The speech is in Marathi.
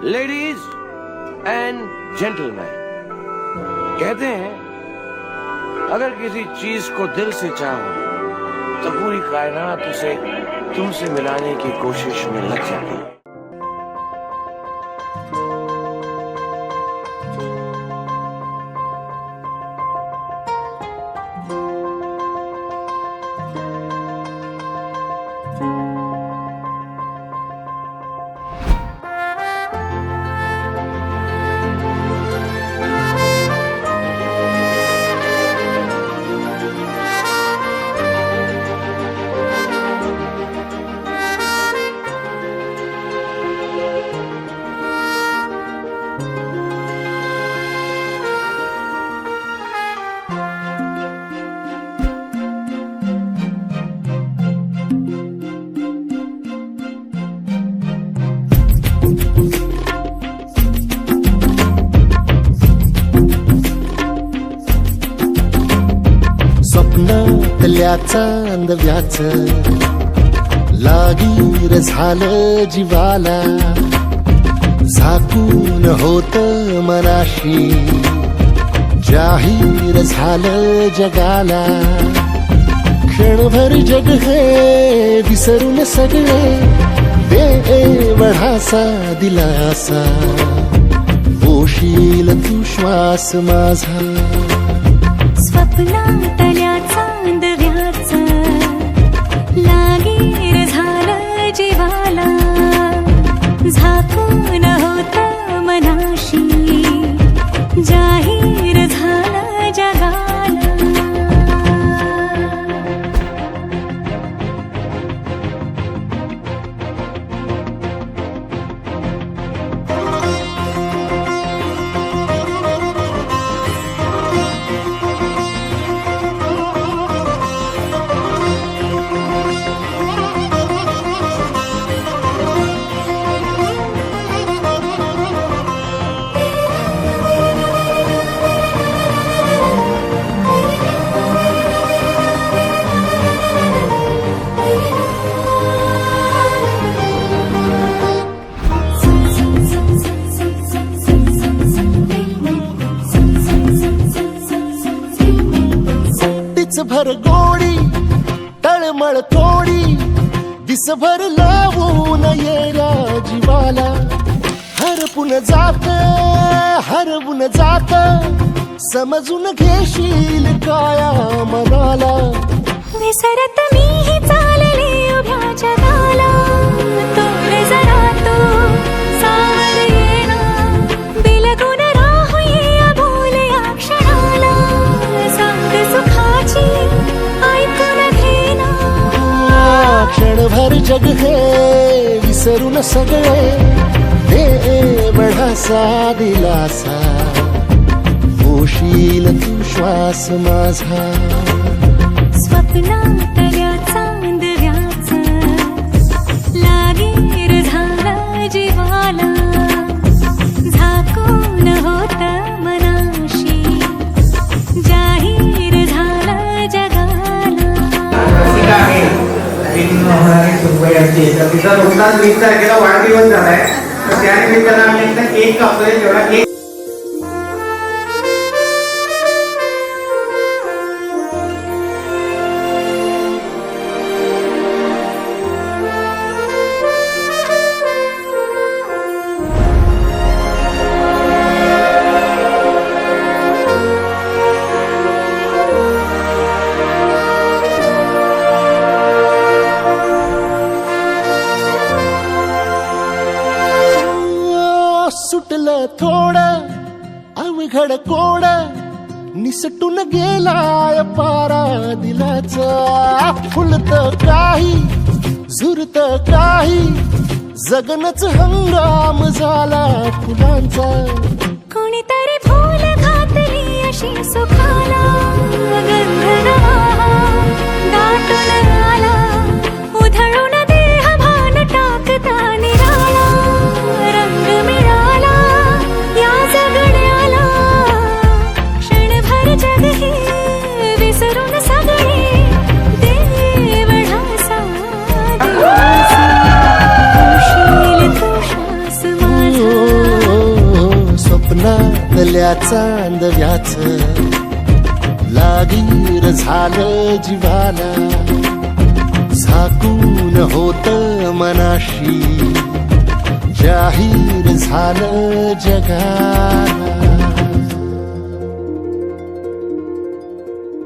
लेडीज एंड जेंटलमैन, कहते हैं अगर किसी चीज को दिल से चाहो तो पूरी कायनात उसे तुमसे मिलाने की कोशिश में लग जाती है। स्वप्नातल्या चांदव्याच लागीर झालं जीवाला, झाकून होत मनाशी जाहीर झालं जगाला. क्षणभर जग हे विसरून सगळे बेवढासा दिलासा, पोशील तू श्वास माझा. स्वप्नातल्या चांदव्याच लागीर झालं जीवाला, झाकून होत मनाशी जाहीर झालं जगाला. भर गोडी तळमळ थोडी दिसभर लावून येऱ्या जीवाला. हरवून जात समजून घेशील काया मनाला. विसरत मीही चालले उभ्या जगाला, तोर जरा तो सावर येना, बिलगून राहूये अबोल या क्षणाला. सांग सुखाची ऐकून घेना, क्षणभर जग हे विसरून सगळे बेवढासा दिलासा, पोशील तू श्वास माझा. स्वप्नातल्या चांदव्याच लागीर झालं जीवाला, झाकून होत मनाशी जाहीर झालं जगाला. तर तिचा नुकसान 20 तारखेला वाढदिवस झालाय, तर त्यानिमित्तानं आम्ही एकदा केक कापतोय. जेवढा केक सुटलं थोडं अवघड कोड, निसटून गेलाय पारा दिलाचा. फुलत काही झुरत काही जगनच हंगाम झाला फुलांचा. कोणीतरी फूल घातली अशी सुखाला, गंध दाटून आला, उधळून देह भान टाकता निराला. रंग मिळाला या जगण्याला, क्षणभर जग हे विसरून सगळे देवढासा दिलासा. पोशील तू श्वास माझा. या चांदव्याच लागीर झालं जीवाला झाकून होत मनाशी जाहीर झालं जगाला